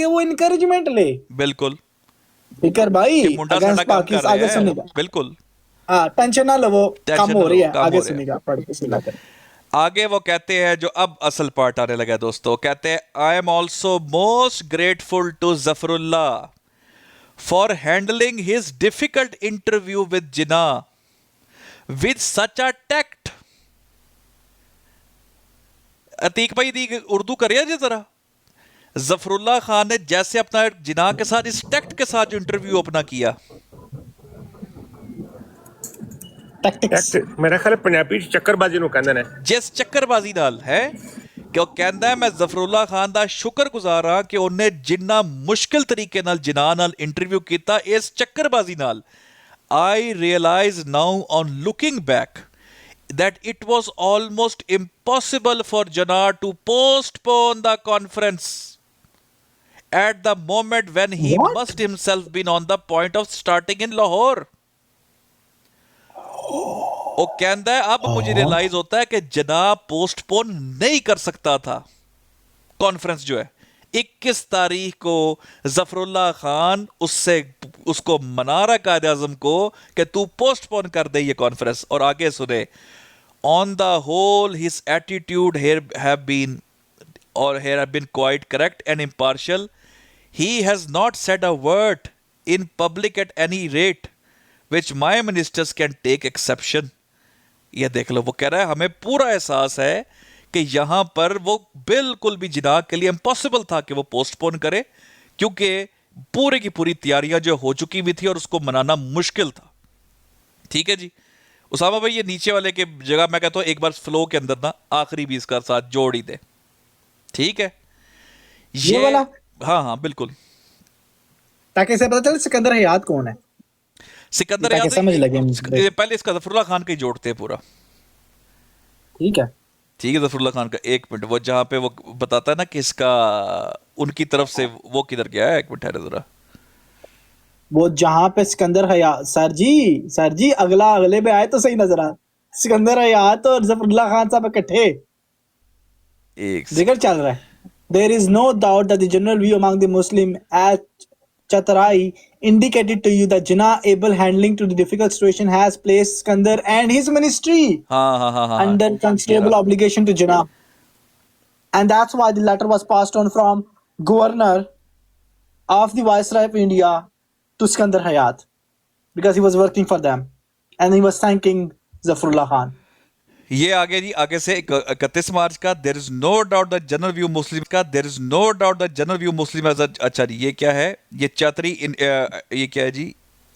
के वो इनकरेजमेंट ले। बिल्कुल फिकर भाई कि मुंडा साडा अगेंस्ट काम कर पाकिस्तान रहे आगे हैं, सुनेगा। बिल्कुल हाँ टेंशन ना लो, वो कम टेंशन हो ना रही लो, है, काम आगे हो रहे हैं। सुनेगा, पढ़ के सुना कर। आगे वो कहते हैं, जो अब असल पार्ट आने लगा दोस्तों, कहते हैं I am also most grateful to Zafrullah for handling his difficult interview with Jinnah with such a tact. Atiq भाई दी उर्दू करिए जी जरा। जफरुल्ला खान ने जैसे अपना जिना के साथ इस टैक्ट के साथ जो इंटरव्यू अपना किया, टैक्टिक्स मेरा ख्याल पंजाबी चक्करबाजी ਨੂੰ ਕਹਿੰਦੇ ਨੇ। जिस चक्करबाजी नाल है कि ਉਹ ਕਹਿੰਦਾ ਹੈ, ਮੈਂ ਜ਼ਫਰੁੱਲਾ ਖਾਨ ਦਾ ਸ਼ੁਕਰਗੁਜ਼ਾਰ ਹਾਂ ਕਿ ਉਹਨੇ ਜਿੰਨਾ ਮੁਸ਼ਕਿਲ ਤਰੀਕੇ ਨਾਲ ਜਿਨਾਹ ਨਾਲ ਇੰਟਰਵਿਊ ਕੀਤਾ, ਇਸ ਚੱਕਰਬਾਜ਼ੀ ਨਾਲ I realize now on looking back that it was almost impossible for Jinnah to postpone the conference at the moment when he What? must himself been on the point of starting in Lahore. वो कहता है अब मुझे realise होता है कि जिन्ना postpone नहीं कर सकता था कॉन्फ्रेंस जो है। 21 तारीख को जफरुल्ला खान उसको मना रहा कायद आजम को कि तू पोस्टपोन कर दे ये कॉन्फ्रेंस। और आगे सुने, on the whole his attitude have been quite correct and impartial. He has not said a word in public at any rate which my ministers can take exception. ये देख लो, वो कह रहा है हमें पूरा एहसास है कि यहां पर वो बिल्कुल भी जिनाह के लिए इम्पॉसिबल था कि वो पोस्टपोन करे, क्योंकि पूरे की पूरी तैयारियां जो हो चुकी हुई थी और उसको मनाना मुश्किल था। ठीक है जी उसामा भाई, ये नीचे वाले के जगह मैं कहता हूं एक बार फ्लो के अंदर ना आखिरी भी इसका साथ जोड़ ही दे। ठीक है ये वाला, हाँ हाँ बिल्कुल, ताकि इसे पता चले सिकंदर हयात कौन है, सिकंदर ताकि याद समझ लगे। पहले इसका जफरुल्ला खान का ही जोड़ते हैं पूरा। ठीक है ठीक है, जफरुल्ला खान का एक मिनट, वो जहां पे वो बताता है ना कि इसका उनकी तरफ से वो किधर गया है, एक मिनट ठहरे जरा। वो जहां पे सिकंदर हयात, सर जी अगले पे आए तो सही नजर आ। सिकंदर हयात और जफरुल्ला खान साहब इकट्ठे एक जिक्र चल रहा है। There is no doubt that the general view among the Muslim at Chatarai indicated to you that Jinnah able handling to the difficult situation has placed Sikandar and his ministry हाँ under considerable obligation to Jinnah, and that's why the letter was passed on from governor of the Viceroy of India to Sikandar Hayat, because he was working for them and he was thanking Zafrullah Khan. ये आगे जी, आगे से 31 मार्च का, there is no doubt the general view Muslim का, there is no doubt the general view Muslim as. अच्छा जी, ये क्या है, ये चातरी ये क्या है जी,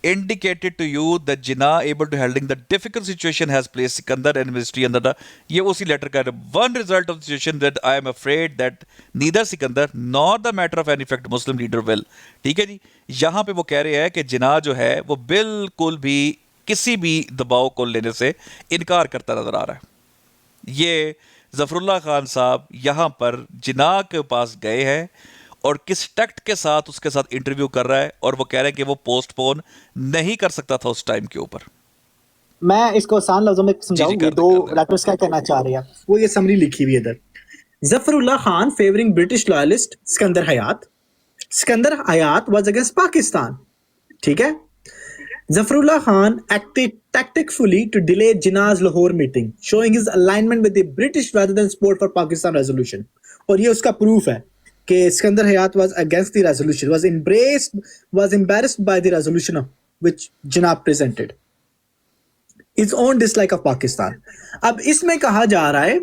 indicated to you that Jinnah able to handling the difficult situation has placed Sikandar and ministry under the, ये उसी लेटर का one result of the situation that I am afraid that neither Sikandar nor the matter of any fact Muslim leader will। ठीक है जी, यहाँ पे वो कह रहे हैं कि जिन्ना जो है वो बिल्कुल भी किसी भी दबाव को लेने से इनकार करता नजर आ रहा है। ये जफरुल्ला खान साहब यहाँ पर जिन्ना के पास गए हैं और किस टैक्ट के साथ उसके साथ इंटरव्यू कर रहा है, और वो कह रहे हैं कि वो पोस्टपोन नहीं कर सकता था उस टाइम के ऊपर। मैं इसको आसान लफ्जों में समझाऊं, कर ये दे, दो कर दे। लेटर्स क्या कहना चाह रहे हैं, वो ये समरी लिखी हुई है इधर। Zafrullah Khan favouring British loyalist Sikandar Hayat, Sikandar Hayat was against Pakistan. ठीक है, Zafrullah Khan acted tactfully to delay Jinnah's Lahore meeting, showing his alignment with the British rather than support for Pakistan resolution. और ये उसका proof है कि Sikandar Hayat was against the resolution, was embarrassed by the resolution which Jinnah presented. His own dislike of Pakistan. अब इसमें कहा जा रहा है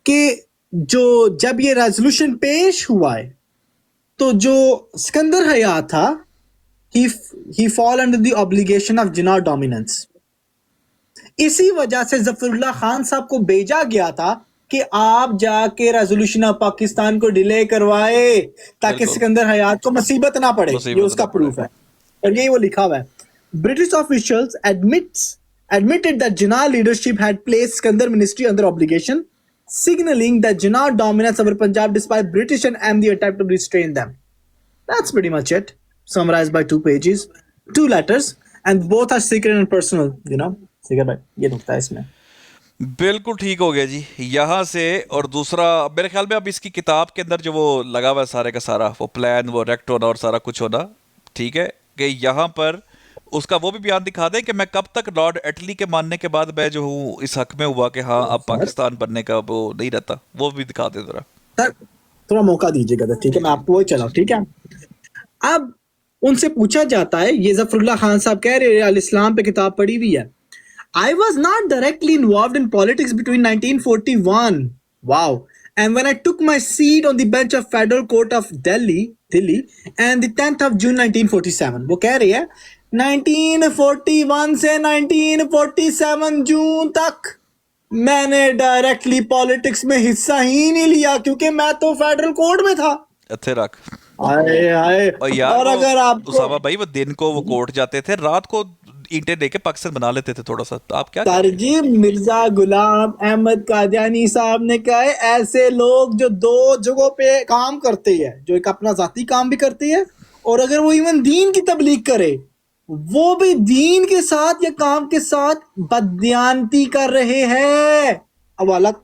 कि जब ये resolution पेश हुआ है, तो जो सिकंदर हयात था, he fall under the obligation of Jinnah dominance. इसी वजह से जफरुल्ला खान साहब को भेजा गया था कि आप जाके रेजोल्यूशन ऑफ पाकिस्तान को डिले करवाए ताकि सिकंदर हयात को मुसीबत ना पड़े। ये उसका प्रूफ है और यही वो लिखा हुआ है। British officials admitted that Jinnah leadership had placed Sikandar ministry under obligation, signaling that Jinnah dominates over Punjab despite British and MD attempt to restrain them. That's pretty much it. Summarized by 2 pages, 2 letters, and both are secret and personal, you know. ठीक है भाई, ये नुकता है इसमें। बिल्कुल ठीक हो गया जी यहाँ से। और दूसरा मेरे ख्याल में अब इसकी किताब के अंदर जो वो लगा हुआ है सारे का सारा वो प्लान वो रेक्ट होना और सारा कुछ होना, ठीक है, कि यहाँ पर उसका वो भी बयान दिखा दें कि मैं कब तक लॉर्ड एटली के मानने के बाद मैं जो हूँ इस हक में हुआ कि हाँ अब सर पाकिस्तान बनने का वो नहीं रहता, वो भी दिखा दे जरा। सर थोड़ा मौका दीजिएगा सर, ठीक है, मैं आपको वही चलाऊं, ठीक है। अब उनसे पूछा जाता है, ये जफरुल्लाह खान साहब कह रहे हैं, अल इस्लाम पे किताब पढ़ी हुई है, I was not directly involved in politics between 1941. Wow. And when I took my seat on the bench of Federal Court of Delhi, and the 10th of June 1947. वो कह रही है 1941 से 1947 जून तक मैंने डायरेक्टली पॉलिटिक्स में हिस्सा ही नहीं लिया क्योंकि मैं तो फेडरल कोर्ट में था। अच्छे रख। आए आए। और यार और वो अगर आपको उसामा भाई वो दिन को वो कोर्ट जाते थे, रात को ईंटें लेके पाकिस्तान बना लेते थे थोड़ा सा, तो आप क्या करें? तरजीब मिर्जा गुलाम अहमद कादियानी साहब ने कहा है, ऐसे लोग जो दो जगहों पे काम करते हैं, जो एक अपना जाती काम भी करते हैं और अगर वो इवन दीन की तबलीग करे वो भी दीन के साथ या काम के साथ बददियानती कर रहे हैं। अब अलग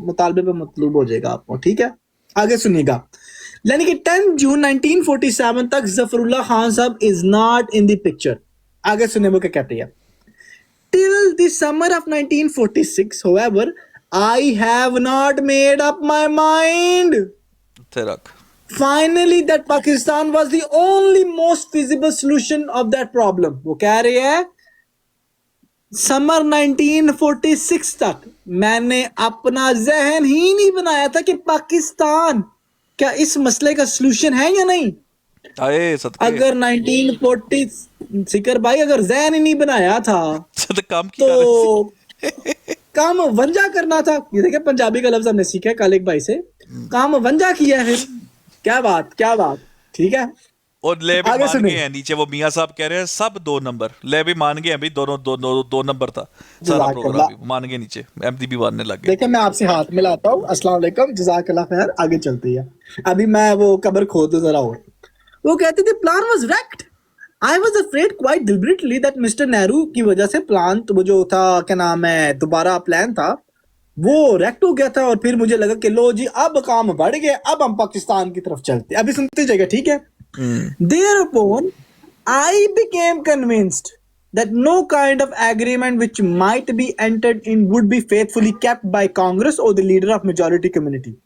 मुतालबे पे मतलूब हो जाएगा आपको, ठीक है, आगे सुनिएगा। यानी कि 10 जून 1947 तक जफरुल्लाह खान साहब is not in the picture. आगे सुनिए वो क्या कहते हैं। Till the summer of 1946, however, I have not made up my mind. अच्छे रख। Finally, that Pakistan was the only most feasible solution of that problem. वो कह रहे हैं समर 1946 तक मैंने अपना जहन ही नहीं बनाया था कि पाकिस्तान क्या इस मसले का सलूशन है या नहीं। आए सदके। अगर 1940 सिकर भाई अगर जहन ही नहीं बनाया था तो काम की तो काम वंजा करना था। ये देखिए पंजाबी का लफ्ज हमने सीखा है कालिक भाई से, काम वंजा किया है। क्या बात क्या बात, ठीक है। और ले भी आगे मान सुनिए। गए हैं, नीचे वो मियां साहब कह रहे हैं सब 2 नंबर, ले भी मान गए हैं भाई, दोनों दो, दो, दो नंबर था सारा जज़ाकल्लाह। प्रोग्राम भी मान गए, नीचे एमडी भी मानने लग गए। देखिए मैं आपसे हाथ मिलाता हूँ, अस्सलाम वालेकुम, जज़ाकल्लाह खैर। आगे चलती है, अभी मैं वो कब्र खोद दूं जरा और। वो कहते थे plan was wrecked. I was afraid quite deliberately that Mr. Nehru की वजह से प्लान तो वो जो था क्या नाम है दोबारा प्लान था वो रेक्ट हो गया था और फिर मुझे लगा कि लो जी अब काम बढ़ गया, अब हम पाकिस्तान की तरफ चलते। अभी सुनते जाइएगा, ठीक है। Thereupon I became convinced that no kind of agreement which might be entered in would be faithfully kept by Congress or the leader of majority community,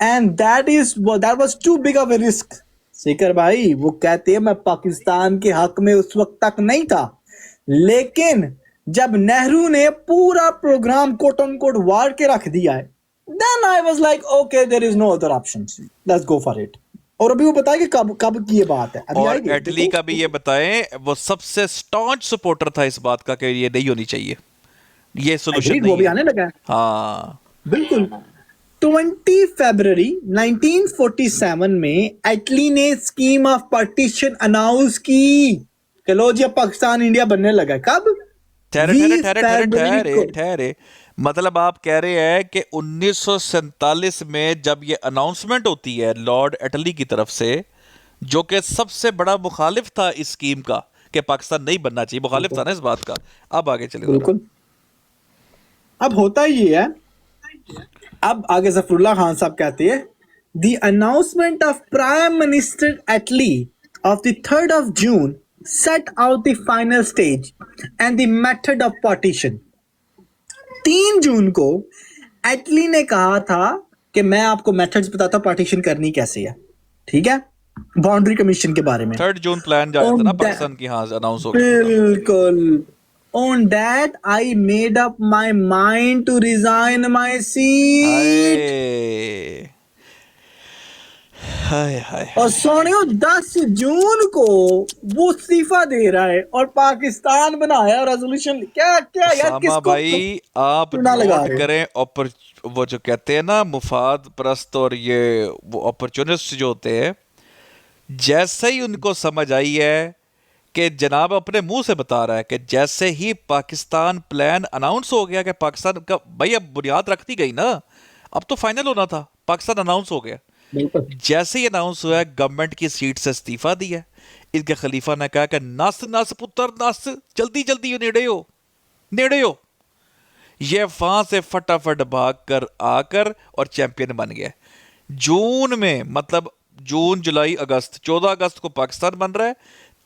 and that was too big of a risk. Sikar भाई वो कहते हैं मैं पाकिस्तान के हक में उस वक्त तक नहीं था, लेकिन जब नेहरू ने पूरा प्रोग्राम कोट ऑन कोट वार के रख दिया है, then I was like okay there is no other options, let's go for it. और अभी वो बताए कि कब कब की ये बात है, अभी और आएगी, एटली देखो। का भी ये बताएं, वो सबसे स्टॉन्च सपोर्टर था इस बात का कि ये नहीं होनी चाहिए, ये सोल्यूशन Agreed, वो नहीं भी है। आने लगा है, हाँ बिल्कुल। 20 फरवरी 1947 में एटली ने स्कीम ऑफ पार्टीशन अनाउंस की कि लो जी अब पाकिस्तान इंडिया बनने लगा है। कब? ठहरे 20 ठहरे ठहरे फरवरी ठहरे को। ठहरे मतलब आप कह रहे हैं कि 1947 में जब ये अनाउंसमेंट होती है लॉर्ड एटली की तरफ से, जो कि सबसे बड़ा मुखालिफ था इस स्कीम का कि पाकिस्तान नहीं बनना चाहिए, मुखालिफ था ना इस बात का। अब आगे चले जरा। बिल्कुल। अब होता ये है, अब आगे जफरुल्लाह खान साहब कहते हैं the announcement of prime minister Attlee of the 3rd of June set out the final stage and the method of partition. 3 जून को एटली ने कहा था कि मैं आपको मेथड्स बताता हूं पार्टीशन करनी कैसे है, ठीक है, बाउंड्री कमीशन के बारे में। 3 जून प्लान जाया था ना On पाकिस्तान की, हाँ अनाउंस हो गया। बिल्कुल। On that I made up my mind to resign my seat. हाय हाय और सोनियो 10 जून को वो इस्तीफा दे रहा है और पाकिस्तान बनाया रेजोल्यूशन। क्या क्या यार, सामा किसको भाई आप चुना लगा नोट रहे हो? करें, वो जो कहते हैं ना मुफाद परस्त और ये वो अपॉर्चुनिस्ट जो होते हैं, जैसे ही उनको समझ आई है कि जनाब अपने मुंह से बता रहा है कि जैसे ही पाकिस्तान प्लान अनाउंस हो गया कि पाकिस्तान का भाई अब बुनियाद रख दी गई ना, अब तो फाइनल होना था, पाकिस्तान अनाउंस हो गया। बिल्कुल। जैसे ही अनाउंस हुआ है गवर्नमेंट की सीट से इस्तीफा दिया, इनके खलीफा ने कहा कि नस नस पुत्र नस, जल्दी जल्दी नेड़े हो नेड़े हो। ये वहां से फटाफट भाग कर आकर और चैंपियन बन गया। जून में, मतलब जून जुलाई अगस्त, 14 अगस्त को पाकिस्तान बन रहा है,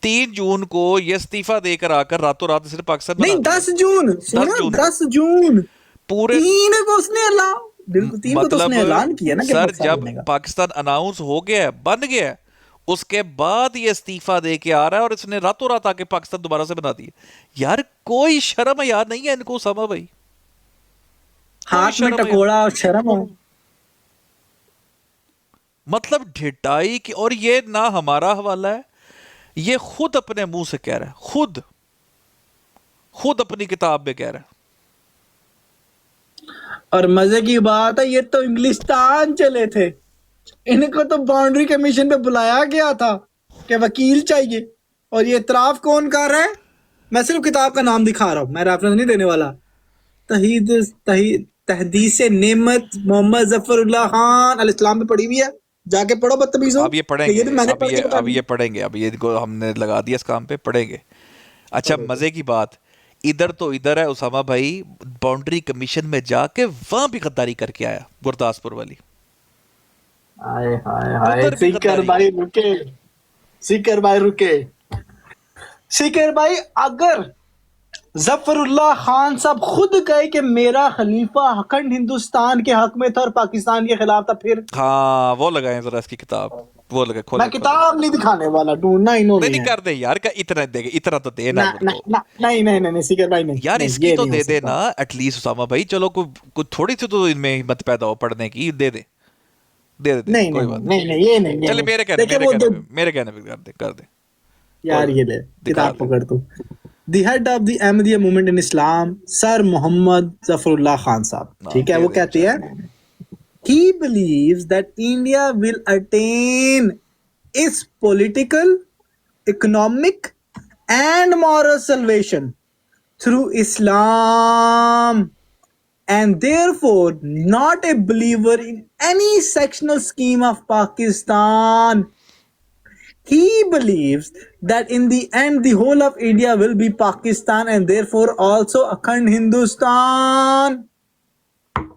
3 जून को ये इस्तीफा देकर आकर रातों रात सिर्फ पाकिस्तान बना नहीं, दिया। 10 जून, 10 सुनो, जून 10 जून, पूरे 3 को उसने ऐलान, बिल्कुल 3 को तो मतलब उसने ऐलान किया ना कि सर पाकिस्तान जब बनेगा। पाकिस्तान अनाउंस हो गया है, बन गया है, उसके बाद ये इस्तीफा दे के आ रहा है और इसने रातों रात आके पाकिस्तान दोबारा से बना दिया। यार कोई शर्म याद नहीं है इनको उसामा भाई, कोई हाथ में शर्म याद। टकोरा और शर्म हो। मतलब ढिठाई की। और ये ना हमारा हवाला है, ये खुद अपने मुंह से कह रहा है, खुद अपनी किताब में कह रहा है। और मजे की बात है, ये तो इंग्लिस्तान चले थे, इनको तो बाउंड्री कमीशन पे बुलाया गया था कि वकील चाहिए, और ये इतराफ कौन कर रहा है? मैं सिर्फ किताब का नाम दिखा रहा हूं, मैं रेफरेंस नहीं देने वाला। तहदीस नेमत मोहम्मद जफरुल्लाह खान अल इस्लाम पे पड़ी हुई है, जाके पढ़ो बदतमीजों। अब ये कि पढ़ेंगे, ये तो मैंने पढ़ के बता अब दी। ये पढ़ेंगे, अब ये इनको हमने लगा दिया इस काम पे, पढ़ेंगे। अच्छा मजे की बात, इधर तो इधर है उसामा भाई, बाउंड्री कमीशन में जाके वहां भी गद्दारी करके आया, गुरदासपुर वाली। हाय हाय हाय, उधर भी सीकर गद्दारी। भाई रुके, सीकर भाई रुके, सीकर भाई, अगर जफरुल्लाह खान साहब खुद कहे कि मेरा खलीफा अखंड हिंदुस्तान के हक में था और पाकिस्तान के खिलाफ था, फिर हाँ वो लगाए जरा इसकी किताब, वो लगे, खोले मैं किताब नहीं दिखाने वाला, ढूंढना इन्होंने नहीं है। कर दे यार, का इतना देगे, इतना तो दे ना ना मेरे ना को ना, नहीं नहीं नहीं नहीं, सीकर भाई नहीं यार, नहीं, इसकी ये तो नहीं हो दे दे सकता। ना एटलीस्ट उसामा भाई, चलो कोई थोड़ी सी तो इनमें हिम्मत पैदा हो पढ़ने की, दे दे नहीं कोई नहीं बात नहीं नहीं, ये नहीं, ये चले, नहीं। मेरे कहने देखिए मेरे वो कहने पे मेरे कहने पे कर दे कोई यार बात ये नहीं, ले, दिखा किताब दे। पकड़ तू। The head of the Ahmadiyya movement in Islam, sir Mohammad Zafrullah Khan Sahib, हाँ ठीक है, दे वो दे कहते बेचारे। हैं he believes that India will attain its political, economic, and moral salvation through Islam, and therefore not a believer in any sectional scheme of Pakistan. He believes that in the end the whole of India will be Pakistan and therefore also Akhand Hindustan.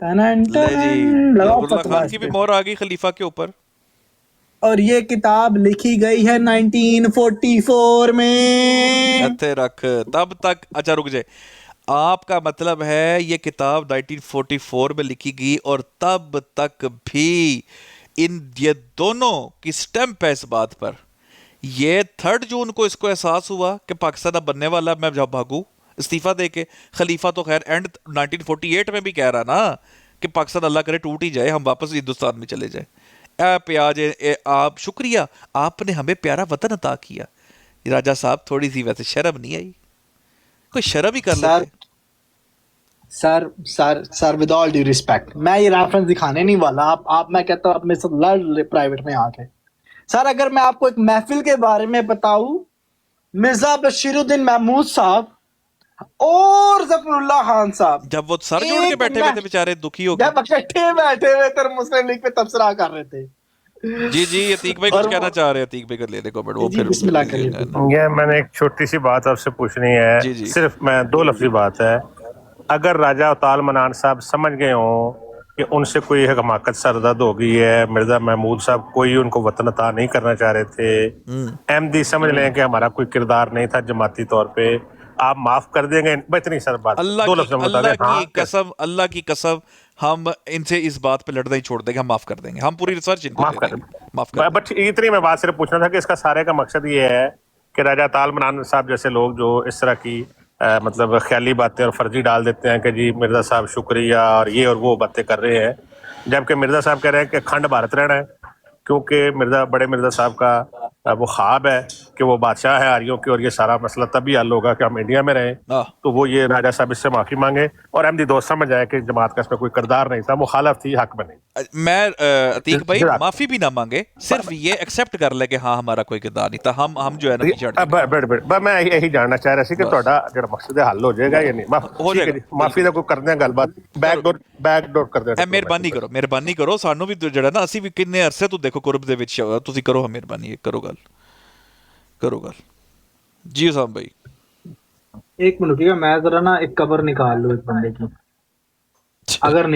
टनन ले जी, टनन, लगाओ जफरुल्लाह फतवा खान इस की भी पे। मोहर आ गई खलीफा के ऊपर। और ये किताब लिखी गई है 1944 में। अच्छे रख तब तक। अच्छा रुक जाए, आपका मतलब है ये किताब 1944 में लिखी गई और तब तक भी ये दोनों की स्टैंप है इस बात पर। ये 3 जून को इसको एहसास हुआ कि पाकिस्तान अब बनने वाला है, मैं जब भागू इस्तीफा दे के। खलीफा तो खैर एंड 1948 में भी कह रहा ना कि पाकिस्तान अल्लाह करे टूट ही जाए, हम वापस हिंदुस्तान में चले जाए। प्याज आप शुक्रिया, आपने हमें प्यारा वतन अता किया। राजा साहब थोड़ी सी वैसे शर्म नहीं आई? कोई शर्म ही कर सर लेते। Sir sir sir, with all due respect, मैं ये रेफरेंस दिखाने नहीं वाला। आप मैं कहता हूँ आप मेरे साथ लड़ ले प्राइवेट में आके। सर अगर मैं आपको एक महफिल के बारे में बताऊं, मिर्जा बशीरुद्दीन महमूद साहब और जफरुल्लाह खान साहब जब वो सर जोड़ के एक बैठे हुए थे बेचारे दुखी होके। जब इकट्ठे बैठे हुए थे मुस्लिम लीग पे तबसरा कर रहे थे। जी जी, अतीक भाई कुछ और कहना चाह रहे हैं, अतीक भाई कर लेने को बट वो जी फिर बिस्मिल्लाह करिए। ये मैंने एक छोटी सी बात आपसे पूछनी है, जी जी। सिर्फ मैं 2 लफ्जी बात है। अगर राजा उताल मनान साहब समझ गए हों कि उनसे कोई हमाकत सरदर्द हो गई है, मिर्जा महमूद साहब कोई उनको वतन अता नहीं करना चाह रहे थे, अहमदी समझ लें कि हमारा कोई किरदार नहीं था जमाती तौर पे, आप माफ कर देंगे? इतनी सर बात, 2 लफ्जों में बता दें। हाँ अल्लाह की कसम हम इनसे इस बात पे लड़ना ही छोड़ देंगे, हम माफ कर देंगे, हम पूरी रिसर्च इनको माफ दे कर देंगे, माफ कर बट इतनी मैं बात सिर्फ पूछना था कि इसका सारे का मकसद ये है कि राजा ताल मनान साहब जैसे लोग जो इस तरह की मतलब ख्याली बातें और फर्जी डाल देते हैं कि जी मिर्जा साहब शुक्रिया और ये और वो बातें कर रहे हैं, जबकि मिर्जा साहब कह रहे हैं कि अखंड भारत रहना है, क्योंकि बड़े मिर्जा साहब का वो ख्वाब है कि वो बादशाह है आर्यों के और ये सारा मसला तभी हल होगा कि हम इंडिया में रहें। हाँ। तो वो ये राजा साहब इससे माफी मांगे और अहमदी दोस्त समझ आए कि जमात का इसमें कोई किरदार नहीं था, मुखालफ थी, हक में नहीं। मैं अतीक भाई जरा- माफी भी ना मांगे, सिर्फ ये एक्सेप्ट कर ले कि हाँ हमारा कोई किरदार नहीं था, हम जो है ना पीछे हट गए। मैं यही जानना चाह रहा सी कि ਤੁਹਾਡਾ ਜਿਹੜਾ ਮਕਸਦ ਹੈ ਹੱਲ ਹੋ ਜਾਏਗਾ ਜਾਂ ਨਹੀਂ? ਹੋ ਜਾਏਗਾ, ਮਾਫੀ ਦਾ ਕੋਈ ਕਰਦੇ ਆ ਗੱਲਬਾਤ, ਬੈਕਡੋਰ ਕਰਦੇ ਆ। ਮਿਹਰਬਾਨੀ ਕਰੋ ਸਾਨੂੰ ਵੀ ਜਿਹੜਾ ਨਾ, ਅਸੀਂ ਵੀ ਕਿੰਨੇ ਅਰਸੇ ਤੋਂ ਦੇਖੋ ਕੁਰਬ ਦੇ ਵਿੱਚ, ਤੁਸੀਂ ਕਰੋ ਮਿਹਰਬਾਨੀ, ਕਰੋ ਗੱਲ जी साहब भाई। एक मिनट रुकिएगा, मैं जरा ना एक कवर निकाल लूं एक बंदे की। अगर